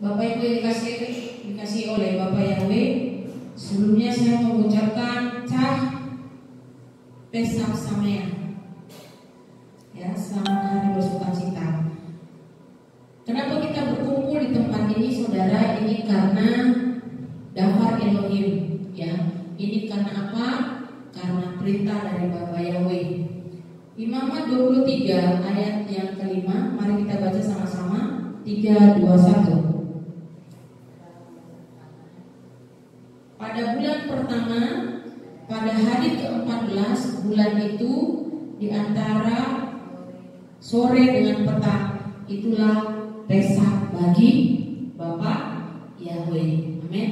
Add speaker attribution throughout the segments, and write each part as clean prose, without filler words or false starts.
Speaker 1: Bapak Ibu yang dikasih oleh Bapak Yahweh, sebelumnya saya mengucapkan Pesach Sameach. Ya, selamat hari bersukacita. Kenapa kita berkumpul di tempat ini, saudara? Ini karena Dafar Elohim, ya. Ini karena apa? Karena perintah dari Bapak Yahweh. Imamat 23 ayat yang kelima, mari kita baca sama-sama. 3, 2, 1. Pada bulan pertama, pada hari ke-14 bulan itu, di antara sore dengan petang, itulah Pesach bagi Bapak Yahweh. Amin.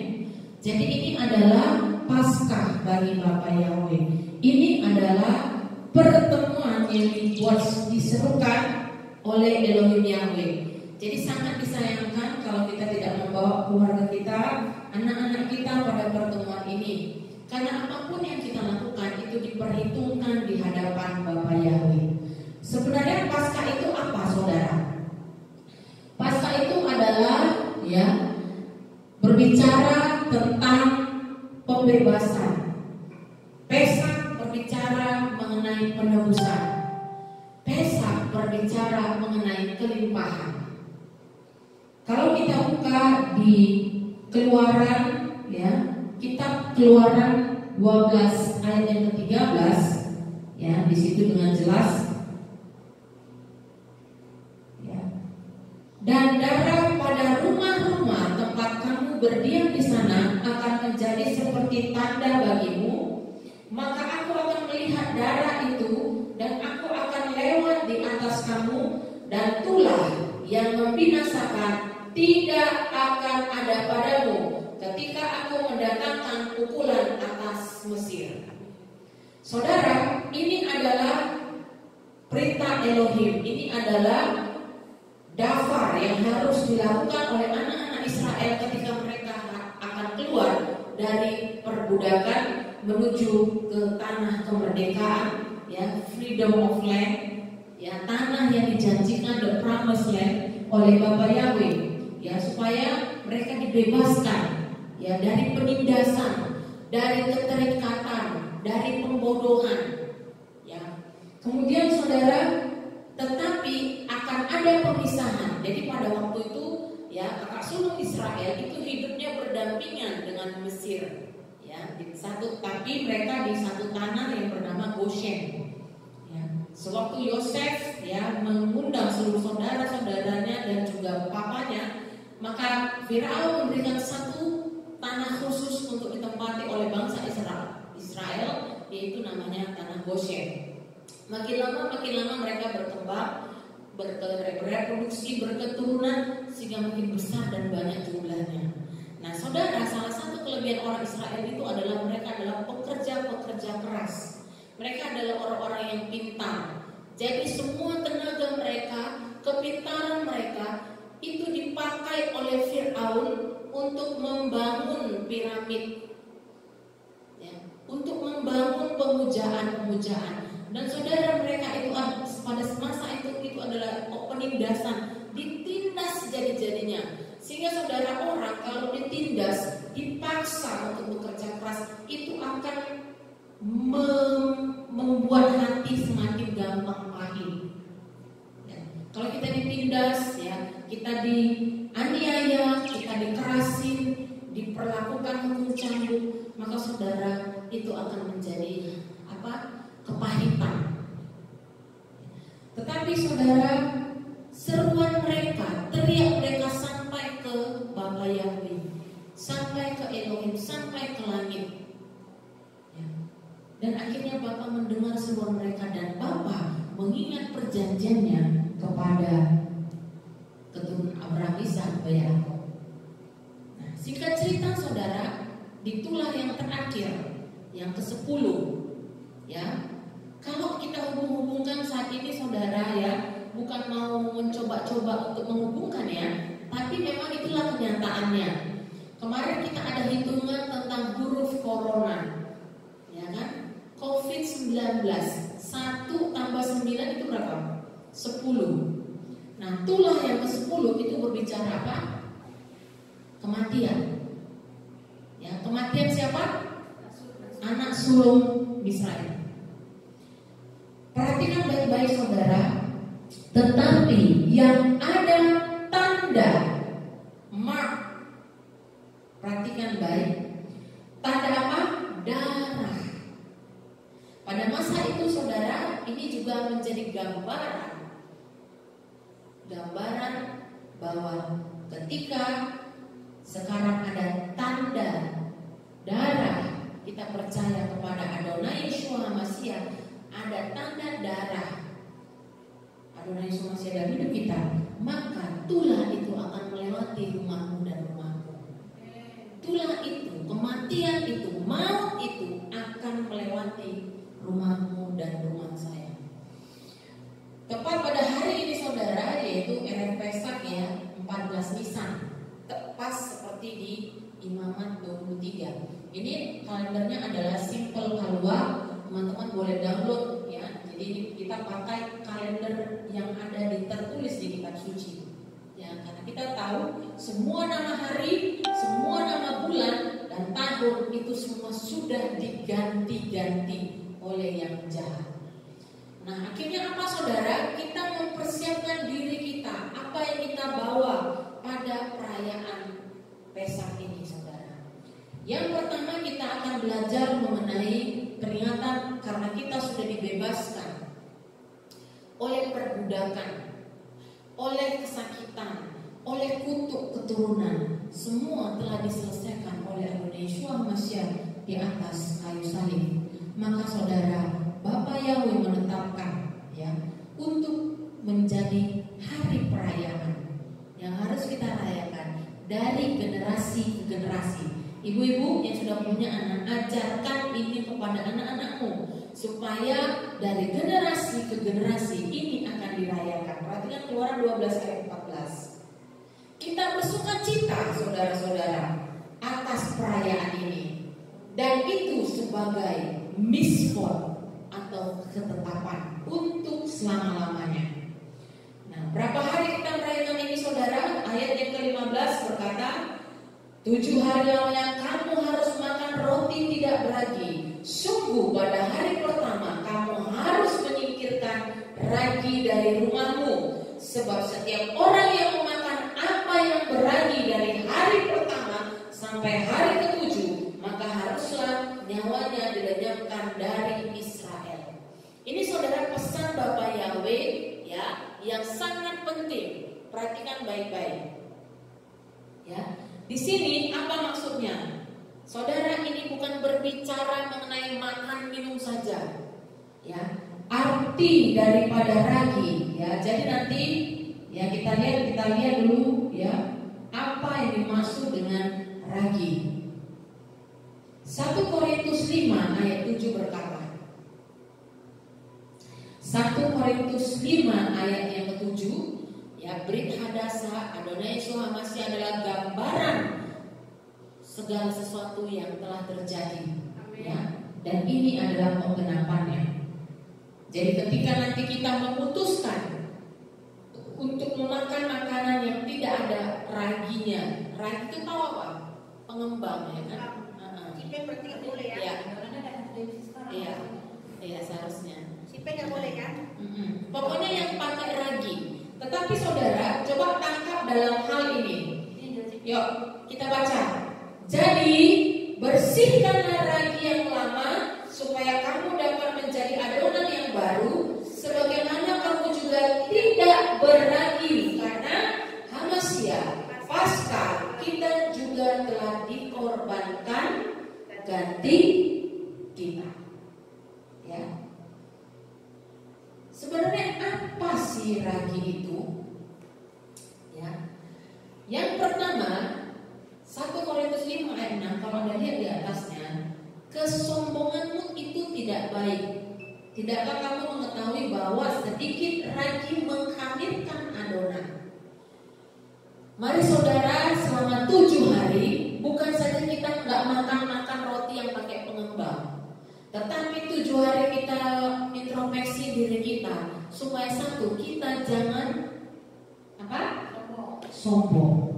Speaker 1: Jadi ini adalah Paskah bagi Bapak Yahweh. Ini adalah pertemuan yang diserukan oleh Elohim Yahweh. Jadi sangat disayangkan kalau kita tidak membawa keluarga kita, anak-anak kita pada pertemuan ini. Karena apapun yang kita lakukan itu diperhitungkan di hadapan Bapak Yahweh. Sebenarnya Paskah itu apa, saudara? Paskah itu adalah berbicara tentang pembebasan. Pesach berbicara mengenai penebusan. Pesach berbicara mengenai kelimpahan. Kalau kita buka di Keluaran, kitab Keluaran 12 ayat yang ke-13, di situ dengan jelas, dan darah pada rumah-rumah tempat kamu berdiam di sana akan menjadi seperti tanda bagimu. Maka aku akan melihat darah itu, dan aku akan lewat di atas kamu, dan tulah yang membinasakan tidak akan ada padamu ketika aku mendatangkan pukulan atas Mesir. Saudara, ini adalah perintah Elohim. Ini adalah dafar yang harus dilakukan oleh anak-anak Israel ketika mereka akan keluar dari perbudakan menuju ke tanah kemerdekaan, freedom of land, tanah yang dijanjikan, the promised land oleh Bapak Yahweh, supaya mereka dibebaskan, dari penindasan, dari keterikatan, dari pembodohan, Kemudian saudara, tetapi akan ada pemisahan. Jadi pada waktu itu, kakak sulung Israel itu hidupnya berdampingan dengan Mesir, tapi mereka di satu tanah yang bernama Goshen. Sewaktu Yosef mengundang seluruh saudara-saudaranya dan juga papanya, maka Firaun memberikan satu tanah khusus untuk ditempati oleh bangsa Israel, yaitu namanya tanah Goshen. Makin lama mereka berkembang, bereproduksi, berketurunan, sehingga makin besar dan banyak jumlahnya. Nah, saudara, salah satu kelebihan orang Israel itu adalah mereka adalah pekerja-pekerja keras. Mereka adalah orang-orang yang pintar. Jadi semua tenaga mereka, kepintaran mereka itu dipakai oleh Firaun untuk membangun piramid, untuk membangun pemujaan-pemujaan. Dan saudara, mereka itu pada masa itu adalah penindasan, ditindas sejadi-jadinya. Sehingga saudara, orang kalau ditindas, dipaksa untuk bekerja keras, itu akan membuat hati semakin gampang pahit. Kalau kita ditindas, kita dianiaya, kita dikerasin, diperlakukan hukum cambuk, maka saudara, itu akan menjadi kepahitan. Tetapi saudara, seruan mereka, teriak mereka sampai ke Bapa Yahweh, sampai ke Elohim, sampai ke langit. Dan akhirnya Bapa mendengar seruan mereka, dan Bapa mengingat perjanjiannya kepada keturunan Abraham, Ishak, dan Yakub. Nah, singkat cerita saudara, di tulah yang terakhir, yang ke-10, kalau kita hubung-hubungkan saat ini saudara, bukan mau mencoba-coba untuk menghubungkan, tapi memang itulah kenyataannya. Kemarin kita ada hitungan tentang huruf corona, COVID-19. 1 tambah 9 itu berapa? 10. Nah, tulah yang ke-10 itu berbicara apa? kematian. Ya, kematian siapa? Anak sulung Misraim. Perhatikan baik-baik saudara. Tetapi yang ada tanda mark, perhatikan baik. Tanda apa? Darah. Pada masa itu saudara, ini juga menjadi gambaran bahwa ketika sekarang ada tanda darah, kita percaya kepada Adonai Yeshua HaMashiach, ada tanda darah Adonai Yeshua HaMashiach dalam hidup kita, maka tulah itu akan melewati rumahmu dan rumahku. Tulah itu, kematian itu, maut itu akan melewati rumahmu dan rumah saya. Tepat pada hari ini saudara, yaitu Erev Pesak ya, 14 Nisan, tepat seperti di Imamat 23. Ini kalendernya adalah Simple Kalua, teman-teman boleh download ya. Jadi kita pakai kalender yang ada tertulis di kitab suci. Ya, karena kita tahu semua nama hari, semua nama bulan dan tahun itu semua sudah diganti-ganti oleh yang jahat. Nah, akhirnya apa saudara? Kita mempersiapkan diri kita, apa yang kita bawa pada perayaan Pesak ini saudara. Yang pertama kita akan belajar mengenai peringatan karena kita sudah dibebaskan oleh perbudakan, oleh kesakitan, oleh kutuk keturunan. Semua telah diselesaikan oleh Adonai Yeshua HaMashiach di atas kayu salib. Maka saudara, Bapa Yahweh menetapkan ya untuk menjadi hari perayaan yang harus kita rayakan dari generasi ke generasi. Ibu-ibu yang sudah punya anak, ajarkan ini kepada anak-anakmu supaya dari generasi ke generasi ini akan dirayakan. Perhatikan Keluaran 12 ayat 14. Kita bersukacita saudara-saudara atas perayaan ini, dan itu sebagai misfot atau ketetapan untuk selama-lamanya. Nah, berapa hari kita merayakan ini saudara? Ayat yang ke-15 berkata, 7 hari lamanya kamu harus makan roti tidak beragi. Sungguh pada hari pertama kamu harus menyingkirkan ragi dari rumahmu. Sebab setiap orang yang memakan apa yang beragi dari hari pertama sampai hari ke-7, maka haruslah nyawanya dilenyapkan dari Israel. Ini saudara pesan Bapak Yahweh ya, yang sangat penting. Perhatikan baik-baik. Ya, di sini apa maksudnya? Saudara, ini bukan berbicara mengenai makan minum saja. Ya, arti daripada ragi. Ya, jadi nanti ya kita lihat dulu ya apa yang dimaksud dengan ragi. 1 Korintus 5 ayat 7 berkata, 1 Korintus 5 ayat yang ke-7, ya, Brit Hadasa Adonai Yeshua HaMashiach adalah gambaran segala sesuatu yang telah terjadi. Ya, dan ini adalah penggenapannya. Jadi ketika nanti kita memutuskan untuk memakan makanan yang tidak ada raginya, ragi itu tahu apa? Pengembang ya kan?
Speaker 2: Sipen berarti nggak boleh ya?
Speaker 1: Iya, iya seharusnya.
Speaker 2: Sipen nggak boleh kan?
Speaker 1: Pokoknya yang pakai ragi. Tetapi saudara, coba tangkap dalam hal ini. Yuk, kita baca. Jadi, bersihkanlah ragi yang lama supaya kamu dapat menjadi adonan yang baru, sebagaimana kamu juga tidak berragi karena HaMashiach Paskah kita juga telah dikorbankan ganti kita. Ya. Sebenarnya apa sih ragi itu? Ya. Yang pertama, 1 Korintus 5 ayat 6, kalau Anda lihat di atasnya, kesombonganmu itu tidak baik. Tidakkah kamu mengetahui bahwa sedikit ragi menghamirkan adonan? Mari saudara, selama 7 hari bukan saja kita nggak makan roti yang pakai pengembang, tetapi 7 hari kita introspeksi diri kita supaya satu, kita jangan apa? Sombong.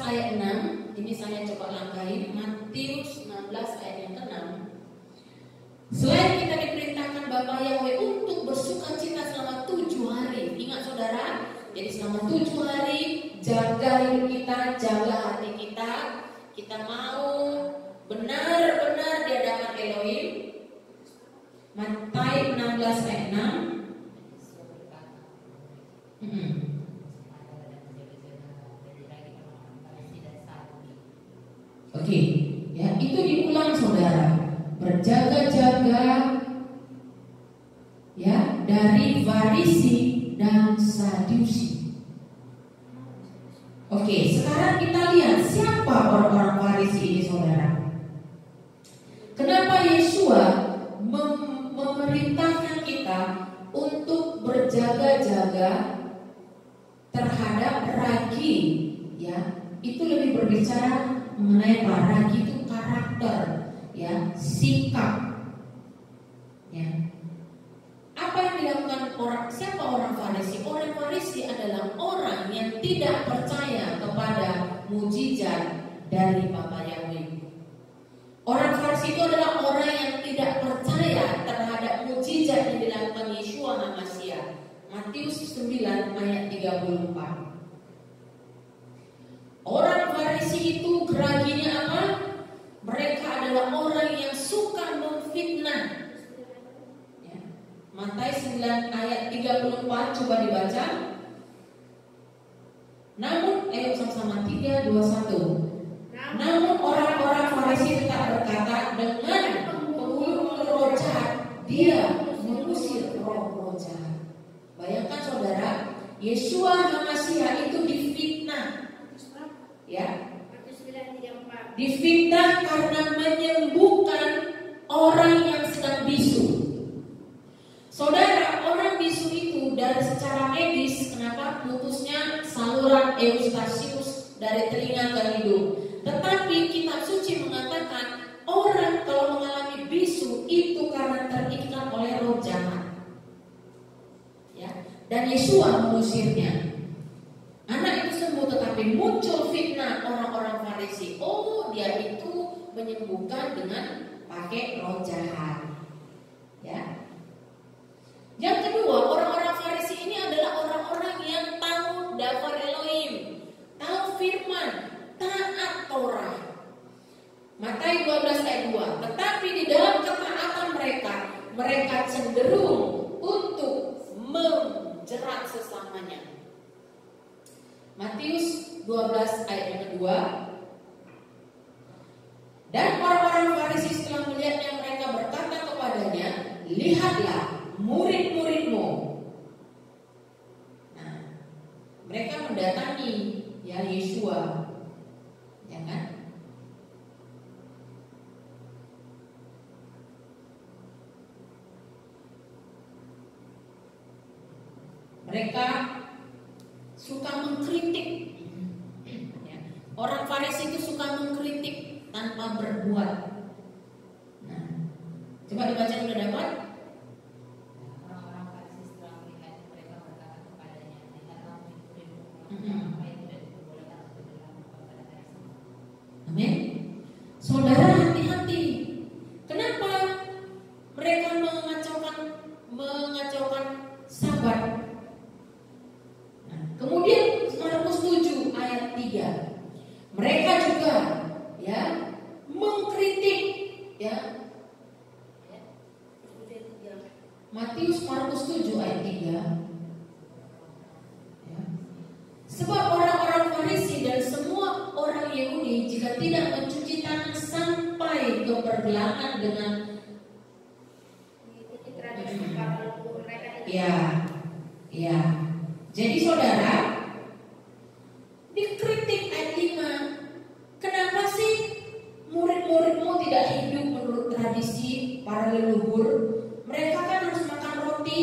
Speaker 1: ayat 6, ini saya coba langkahi. Matius 16 ayat yang ke-6. Selain kita diperintahkan Bapa Yahweh untuk bersuka cita selama 7 hari. Ingat saudara, jadi selama 7 hari jaga hidup kita, jaga hati kita. Kita mau benar-benar di hadapan Elohim. Matius 16 ayat 6. Oke, ya itu diulang saudara. Berjaga-jaga ya dari Farisi dan Sadusi. Oke, sekarang kita lihat siapa orang-orang Farisi ini saudara. Kenapa Yesua memerintahkan kita untuk berjaga-jaga terhadap ragi, ya? Itu lebih berbicara mengenai ragi itu karakter, ya, sikap, ya. Apa yang dilakukan siapa orang Farisi? Orang Farisi adalah orang yang tidak percaya kepada mujizat dari Bapa Yahweh. Orang Farisi itu adalah orang yang tidak percaya terhadap mujizat yang dilakukan Yeshua HaMashiach. Matius 9 ayat 34. Orang Farisi itu geraginya apa? Mereka adalah orang yang suka memfitnah. Ya. Matius 9 ayat 34, coba dibaca. Namun, sama-sama 3, 2, 1. Namun orang-orang Farisi tetap berkata, dengan penghulu roh jahat dia mengusir roh jahat. Bayangkan saudara, Yeshua HaMashiach itu difitnah. Ya, difitnah karena menyembuhkan orang yang sedang bisu. Saudara, orang bisu itu dari secara medis, kenapa putusnya saluran eustasius dari telinga ke hidung. Tetapi kitab suci mengatakan orang kalau mengalami bisu itu karena terikat oleh roh jahat. Ya, dan Yeshua mengusirnya. Anak itu sembuh, tetapi muncul fitnah orang-orang Farisi. Oh, dia itu menyembuhkan dengan pakai roh jahat. Ya. Yang kedua, orang-orang Farisi ini adalah orang-orang yang tahu daftar Elohim, tahu firman, taat Torah. Matius 12 ayat 2. Tetapi di dalam ketaatan mereka cenderung untuk menjerat sesamanya. Matius 12 ayat yang kedua. Dan orang-orang Farisi setelah melihatnya, mereka berkata kepadanya, lihatlah murid-muridmu. Nah, mereka mendatangi ya Yeshua, ya kan? Mereka suka mengkritik. Ya. Orang Farisi itu suka mengkritik tanpa berbuat. Nah, coba dibaca dulu dapat.
Speaker 3: Orang-orang Farisi setelah melihat mereka berkata kepadanya, lihatlah murid-muridmu apa yang tidak diperbolehkan untuk dilakukan pada hari Sabat.
Speaker 1: Amin. Saudara, hati-hati. Kenapa mereka mengacaukan Sabat? Kemudian Markus 7 ayat 3. Mereka juga ya mengkritik ya. Markus 7 ayat 3. Ya. Sebab orang-orang Farisi dan semua orang Yahudi jika tidak mencuci tangan sampai ke pergelangan dengan ya. Jadi saudara, dikritik ayat 5. Kenapa sih murid-muridmu tidak hidup menurut tradisi para leluhur? Mereka kan harus makan roti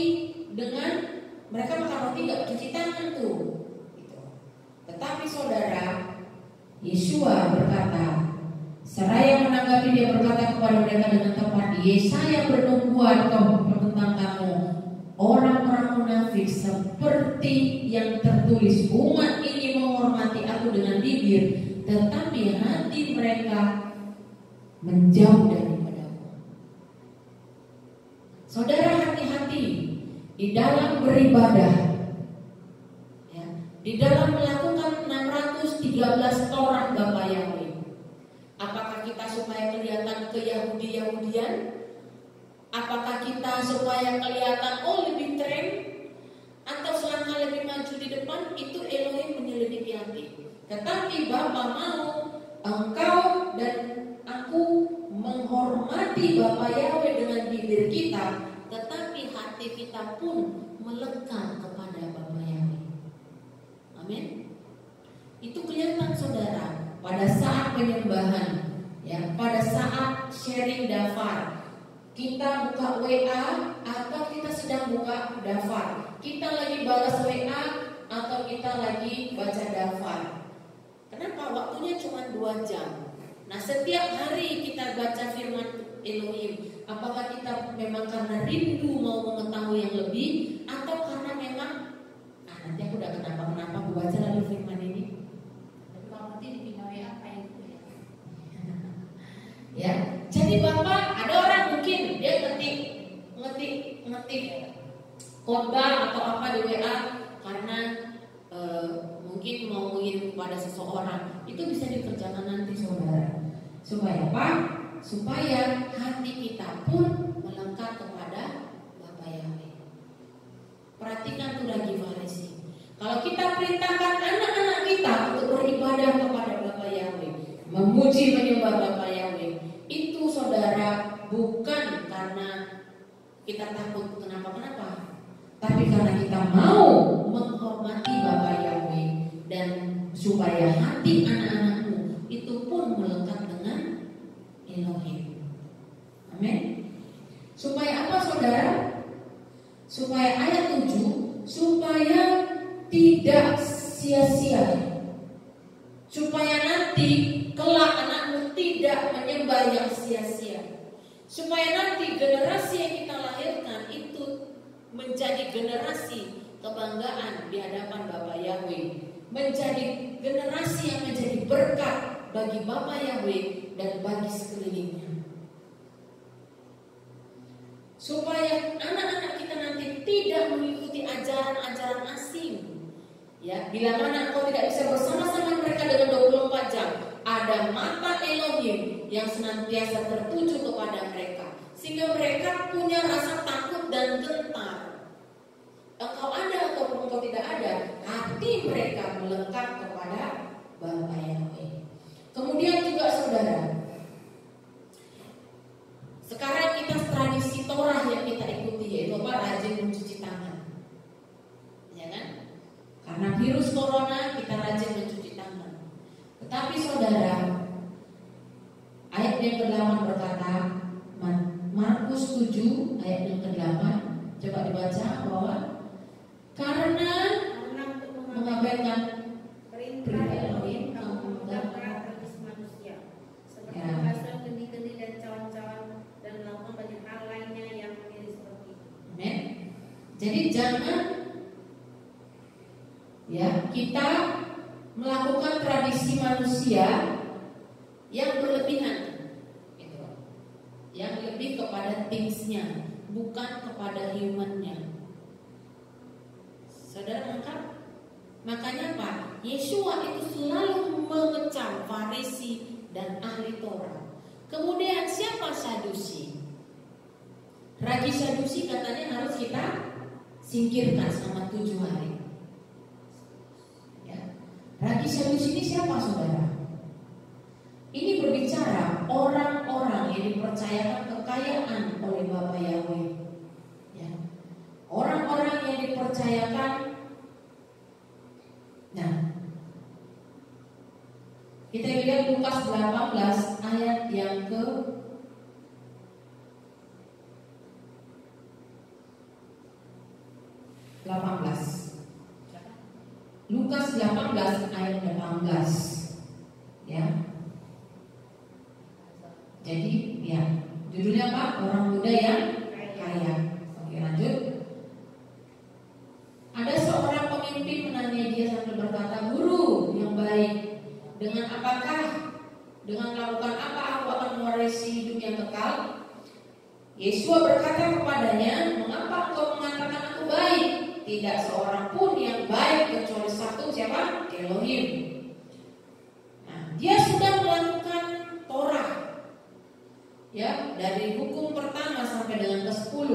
Speaker 1: mereka makan roti gak cuci tangan tuh. Gitu. Tetapi saudara, Yeshua berkata, seraya menanggapi dia berkata kepada mereka dengan tepat, Yesaya bernubuat tentang kamu, orang-orang munafik, seperti yang tertulis, umat ini menghormati aku dengan bibir, tetapi hati mereka menjauh daripadamu. Saudara, hati-hati di dalam beribadah, ya, di dalam melakukan 613 Torah Bapa Yahweh. Apakah kita supaya kelihatan ke-Yahudi-Yahudian? Apakah kita supaya kelihatan lebih keren? Atau selangkah lebih maju di depan? Itu Elohim menyelidiki hati. Tetapi Bapa mau engkau dan aku menghormati Bapa Yahweh dengan bibir kita, tetapi hati kita pun melekat kepada Bapa Yahweh. Amin. Itu kelihatan saudara pada saat penyembahan, ya, pada saat sharing daftar. Kita buka WA atau kita sedang buka daftar. Kita lagi balas WA atau kita lagi baca daftar. Kenapa? Waktunya cuma 2 jam. Nah, setiap hari kita baca firman Elohim. Apakah kita memang karena rindu mau mengetahui yang lebih, atau karena memang nanti aku udah kenapa aku baca lalu firman ini.
Speaker 3: Tapi kalau nanti dipindah WA apa itu ya?
Speaker 1: Ya, jadi Bapak, ada orang mungkin dia ngetik khotbah atau apa di WA karena mungkin mau mengirim kepada seseorang. Itu bisa dikerjakan nanti saudara. Supaya apa? Supaya hati kita pun melekat kepada Bapa Yahweh. Perhatikan tuh lagi Farisi. Kalau kita perintahkan anak-anak kita untuk beribadah kepada Bapa Yahweh, memuji menyembah Bapa Yahweh, itu saudara bukan karena kita takut kenapa-kenapa, tapi karena kita mau menghormati Bapa Yahweh dan supaya hati anak-anakmu itu pun melekat dengan Elohim. Amin. Supaya apa saudara? Supaya ayat 7, supaya tidak sia-sia, supaya nanti kelak anakmu tidak menyembah yang sia-sia, supaya nanti generasi yang kita lahirkan itu menjadi generasi kebanggaan di hadapan Bapa Yahweh, menjadi generasi yang menjadi berkat bagi Bapa Yahweh dan bagi sekelilingnya. Supaya anak-anak kita nanti tidak mengikuti ajaran-ajaran asing. Ya, bila mana engkau tidak bisa bersama-sama mereka dengan 24 jam, ada mata Elohim yang senantiasa tertuju kepada mereka, sehingga mereka punya rasa takut dan gentar. Engkau ada ataupun engkau tidak ada, hati mereka melekat kepada Bapa Yahweh. Kemudian juga saudara, sekarang kita tradisi Torah yang kita ikuti, yaitu apa? Rajin mencuci tangan, ya kan? Karena virus corona kita rajin mencuci tangan. Tetapi saudara, ayat yang ke-8 berkata, Markus 7 ayat yang ke-8, coba dibaca bahwa karena mengabaikan
Speaker 2: perintah Elohim, kamu memegang erat tradisi manusia, seperti membasuh kendi-kendi dan cawan-cawan dan melakukan banyak hal lainnya yang mirip seperti itu.
Speaker 1: Amen. Jadi jangan kita melakukan tradisi manusia yang berlebihan, gitu, yang lebih kepada thingsnya, bukan kepada humannya. Saudara lengkap? Makanya Pak, Yesua itu selalu mengecam Farisi dan ahli Torah. Kemudian siapa Sadusi? Raji Sadusi katanya harus kita singkirkan selama 7 hari. Raji Sadusi ini siapa saudara? Ini berbicara orang-orang yang dipercayakan kekayaan oleh Bapa Yahweh, ya. Orang-orang yang dipercayakan. Nah, kita lihat Lukas 18 ayat yang ke 18. Lukas 18 ayat 18. Ya. Jadi ya, judulnya apa? Orang muda yang kaya. Oke, lanjut. Ada seorang pemimpin menanya dia sambil berkata, "Guru yang baik, dengan apakah, dengan melakukan apa aku akan mewarisi hidup yang kekal? Yesua berkata kepadanya, mengapa engkau mengatakan aku baik? Tidak seorang pun yang baik kecuali satu, siapa? Elohim. Nah, dia sudah melakukan Torah, ya, dari hukum pertama sampai dengan ke-10,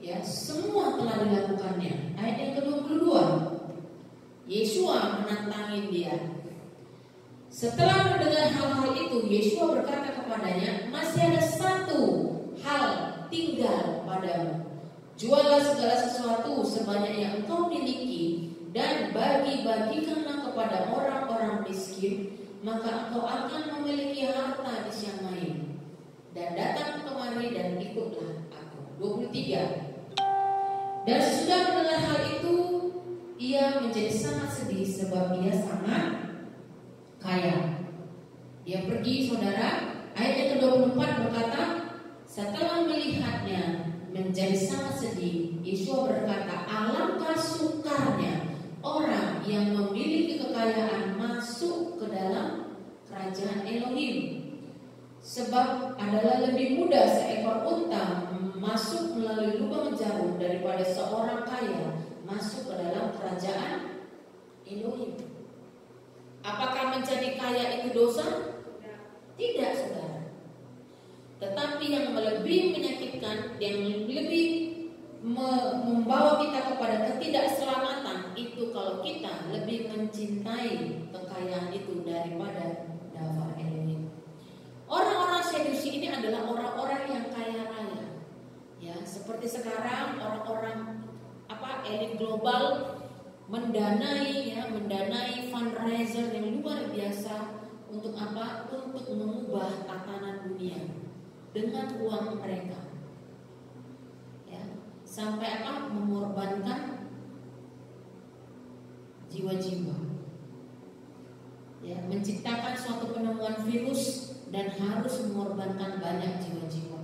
Speaker 1: ya, semua telah dilakukannya. Ayat yang ke-22, Yesua menantangi dia. Setelah mendengar hal-hal itu, Yesua berkata kepadanya, masih ada satu hal tinggal padamu. Jualah segala sesuatu sebanyak yang engkau miliki dan bagi-bagikanlah kepada orang-orang miskin, maka engkau akan memiliki harta di siang lain. Dan datang kemari dan ikutlah aku. 23. Dan sesudah mendengar hal itu, ia menjadi sangat sedih sebab ia sangat kaya. Dia pergi, saudara. Ayat yang ke-24 berkata, setelah melihatnya menjadi sangat sedih, Yesua berkata, alangkah sukarnya orang yang memiliki kekayaan masuk ke dalam kerajaan Elohim. Sebab adalah lebih mudah seekor unta masuk melalui lubang jarum daripada seorang kaya masuk ke dalam kerajaan Elohim. Apakah menjadi kaya itu dosa? Tidak, saudara. Tetapi yang lebih menyakitkan, yang lebih membawa kita kepada ketidakselamatan itu kalau kita lebih mencintai kekayaan itu daripada Dava Elohim. Orang-orang Sedusi ini adalah orang-orang yang kaya raya, ya, seperti sekarang orang-orang elit global mendanai fundraiser yang luar biasa untuk apa? Untuk mengubah tatanan dunia dengan uang mereka, ya, sampai mengorbankan jiwa-jiwa, ya, menciptakan suatu penemuan virus dan harus mengorbankan banyak jiwa-jiwa,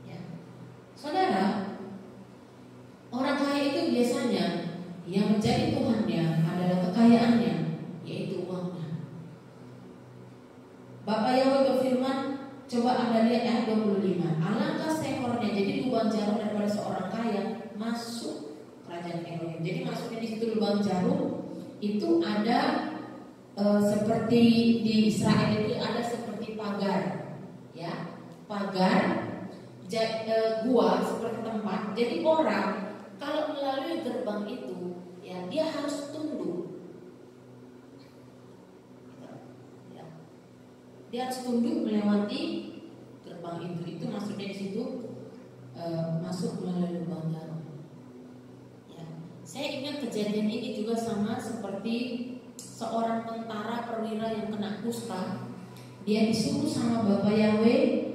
Speaker 1: ya. Saudara, orang kaya itu biasanya yang menjadi Tuhannya adalah kekayaannya, yaitu uangnya. Bapak Yahweh berfirman, coba Anda lihat ayat 25. Alangkah seekornya, jadi lubang jarum daripada seorang kaya masuk kerajaan Elohim. Jadi maksudnya di situ lubang jarum itu ada seperti di Israel itu ada seperti pagar, ya, pagar gua seperti tempat. Jadi orang kalau melalui gerbang itu, ya, dia harus tunduk. Ya. Dia harus tunduk melewati gerbang itu. Itu maksudnya di situ masuk melalui lubang jarum. Ya. Saya ingat kejadian ini juga sama seperti seorang tentara perwira yang kena kusta. Dia disuruh sama Bapak Yahweh,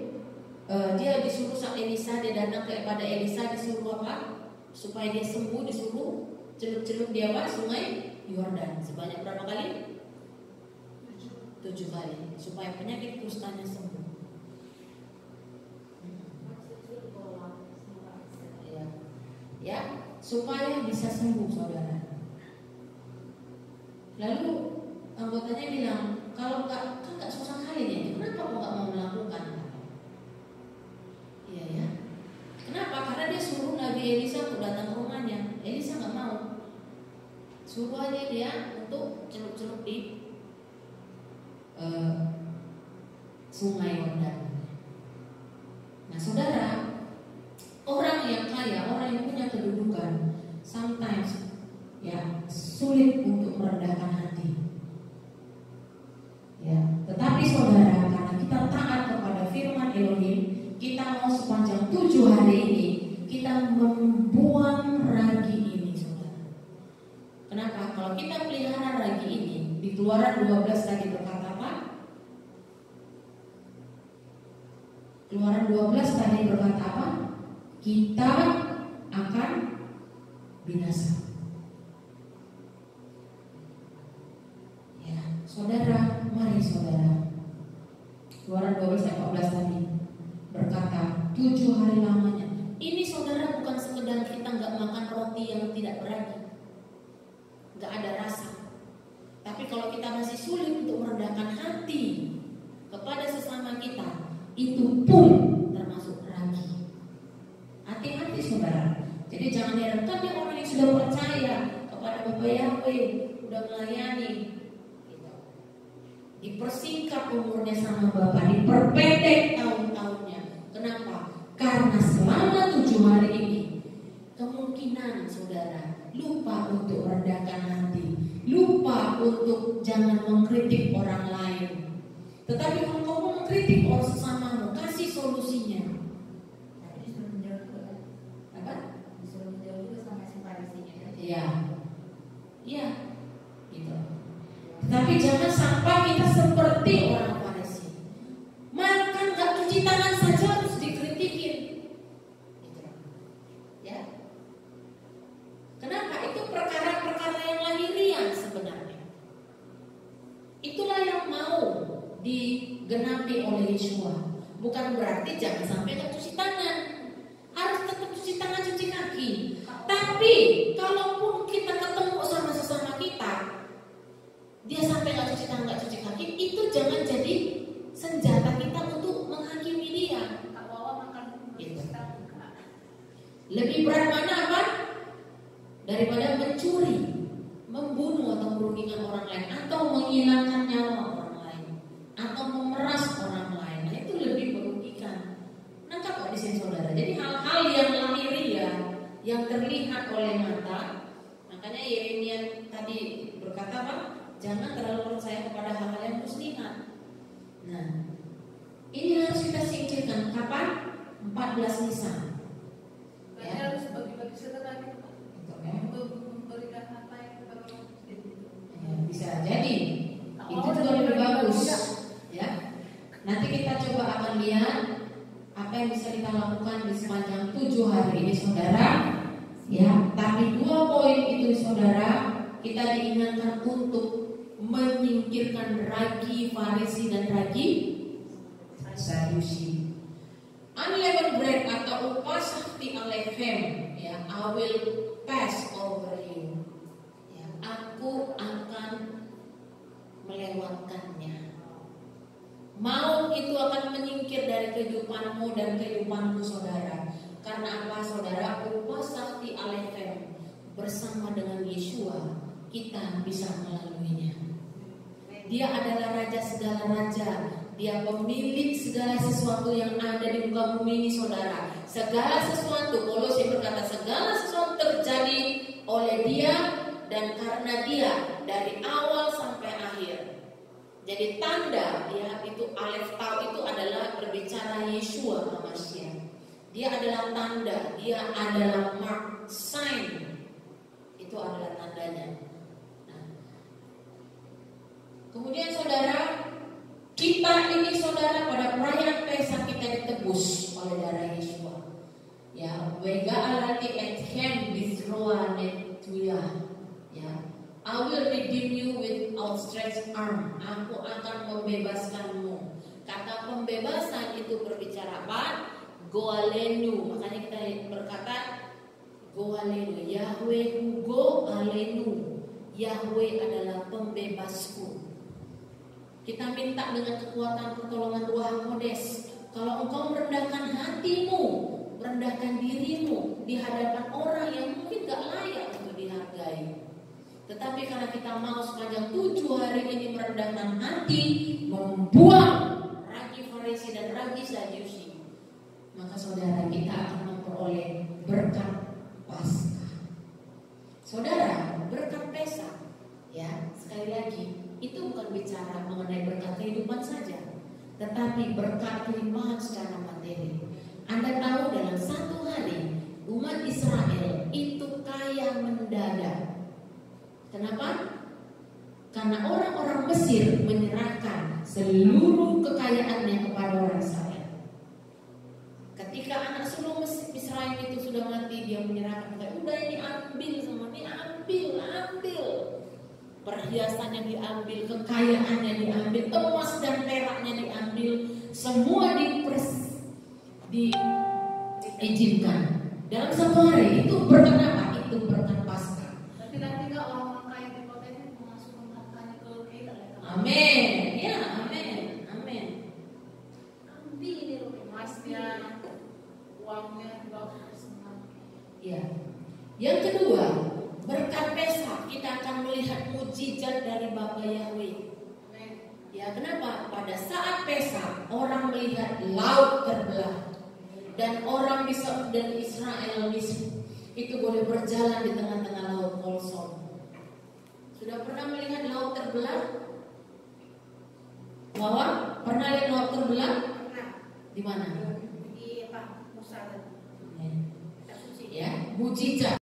Speaker 1: dia disuruh sama Elisa, dia datang kepada Elisa, disuruh apa? Supaya dia sembuh, disuruh celup-celup dia sungai Yordan sebanyak berapa kali? 7 kali, supaya penyakit kustanya sembuh. Ya, supaya bisa sembuh, saudara. Lalu anggotanya bilang, kalau kan nggak susah kali ya, kenapa kok nggak mau melakukan? Iya ya. Kenapa? Karena dia suruh Nabi Elisa untuk datang ke rumahnya. Elisa nggak mau. Suruh aja dia untuk celup-celup di sungai Yordan. Nah, saudara, orang yang kaya, orang yang punya kedudukan, sometimes, ya, sulit untuk merendahkan hati. Ya, tetapi saudara, karena kita taat kepada firman Elohim, kita mau sepanjang 7 hari ini kita membuang ragi ini, saudara. Kenapa? Kalau kita pelihara ragi ini, di Keluaran 12 tadi berkata apa? Keluaran 12 tadi berkata apa? Kita akan binasa. Ya, saudara, mari saudara. Keluaran 12 ayat 14 tadi berkata 7 hari lamanya. Ini saudara bukan sekedar kita nggak makan roti yang tidak beragi, nggak ada rasa. Tapi kalau kita masih sulit untuk merendahkan hati kepada sesama kita, itu pun termasuk ragi. Hati-hati saudara. Jadi jangan herankan ya orang yang sudah percaya kepada Bapak Yahweh, sudah melayani, gitu. Dipersingkat umurnya sama Bapak, diperpendek tahun-tahunnya. Kenapa? Karena selama 7 hari ini kemungkinan saudara lupa untuk merendahkan hati, lupa untuk jangan mengkritik orang lain. Tetapi kalau kamu mengkritik orang sesamamu, kasih solusinya.
Speaker 3: Disuruh menjauh juga.
Speaker 1: Apa?
Speaker 3: Disuruh menjauh juga sama si Farisinya.
Speaker 1: Iya, iya, gitu. Tapi jangan sampai kita seperti orang Farisi. Makan nggak cuci tangan saja harus dikritikin, gitu. Ya. Kenapa? Itu perkara-perkara yang lahiriah sebenarnya. Itulah yang mau digenapi oleh Yeshua. Bukan berarti jangan sampai nggak cuci tangan. Harus tetap cuci tangan, cuci kaki. Tapi kalaupun kita ketemu sama sesama kita, dia sampai nggak cuci tangan, nggak cuci kaki, itu jangan jadi senjata kita untuk menghakimi dia.
Speaker 3: Tak bawa makan
Speaker 1: Gitu.
Speaker 3: kita.
Speaker 1: Lebih berat mana apa? Daripada mencuri, membunuh atau merugikan orang lain, atau menghilangkan nyawa orang lain, atau memeras orang lain. Nah, itu lebih merugikan. Nangkap di sini saudara. Jadi hal-hal yang lahiriah, yang terlihat oleh mata. Makanya Yeremia tadi berkata apa? Jangan terlalu percaya kepada hal-hal yang muslihat. Nah, ini harus kita singkirkan. Kapan? 14 Nisan.
Speaker 3: Berarti harus bagi-bagi sedekah gitu Pak. Memberikan apa yang kita perlu.
Speaker 1: Ya, bisa jadi itu juga lebih bagus ya. Nanti kita coba akan lihat apa yang bisa kita lakukan di sepanjang 7 hari ini saudara ya. Tapi 2 poin itu saudara, kita diingatkan untuk menyingkirkan ragi Farisi dan ragi Sadusi. Unleavened bread atau upah sakti alechem ya, I will pass over you. Ya, aku akan melewatkannya. Maut itu akan menyingkir dari kehidupanmu dan kehidupanku saudara. Karena apa saudara? Upah sakti alechem bersama dengan Yeshua kita bisa melaluinya. Dia adalah Raja segala raja. Dia pemilik segala sesuatu yang ada di muka bumi ini saudara. Segala sesuatu, Kolose berkata segala sesuatu terjadi oleh dia dan karena dia dari awal sampai akhir. Jadi tanda ya itu Alef Tau itu adalah berbicara Yeshua HaMashiach. Dia adalah tanda, dia adalah mark, sign. Itu adalah tandanya. Nah. Kemudian saudara, kita ini saudara pada perayaan Pesak kita ditebus oleh darah Yeshua. Ya, wega alati ethem bisroa netuya. Ya, I will redeem you with outstretched arm. Aku akan membebaskanmu. Kata pembebasan itu berbicara apa? Goalenu. Makanya kita berkata Goalenu. Yahweh Go Alenu. Yahweh adalah pembebasku. Kita minta dengan kekuatan pertolongan Ruach HaKodes. Kalau engkau merendahkan hatimu, merendahkan dirimu di hadapan orang yang mungkin gak layak untuk dihargai. Tetapi karena kita mau sepanjang 7 hari ini merendahkan hati, membuang ragi Farisi dan ragi Sadusi, maka saudara kita akan memperoleh berkat Paskah. Saudara, berkat Pesak, ya sekali lagi itu bukan bicara mengenai berkat kehidupan saja, tetapi berkat kelimpahan secara materi. Anda tahu dalam 1 hari umat Israel itu kaya mendadak. Kenapa? Karena orang-orang Mesir menyerahkan seluruh kekayaannya kepada orang Israel. Ketika anak sulung Israel itu sudah mati, dia menyerahkan, udah ini ambil semua, ini ambil. Perhiasannya diambil, kekayaannya diambil, emas dan peraknya diambil, semua diizinkan. Dalam 1 hari itu berkat apa? Itu berkat Paskah.
Speaker 3: Tapi nanti nggak orang kaya di kota ini memasukkan hartanya ke
Speaker 1: Amin. Ya, amin. Amin.
Speaker 2: Ambil ini emasnya, uangnya dibawa ke semua.
Speaker 1: Ya. Yang kedua, berkat Pesak kita akan melihat mujizat dari Bapa Yahweh. Ya, kenapa? Pada saat Pesak orang melihat laut terbelah dan orang bisa dan Israel itu boleh berjalan di tengah-tengah laut kosong. Sudah pernah melihat laut terbelah? Bahwa pernah lihat laut terbelah?
Speaker 2: Pernah.
Speaker 1: Di mana?
Speaker 2: Di apa? Musa tadi.
Speaker 1: Ya.
Speaker 2: Kita suci.
Speaker 1: Ya, mujizat.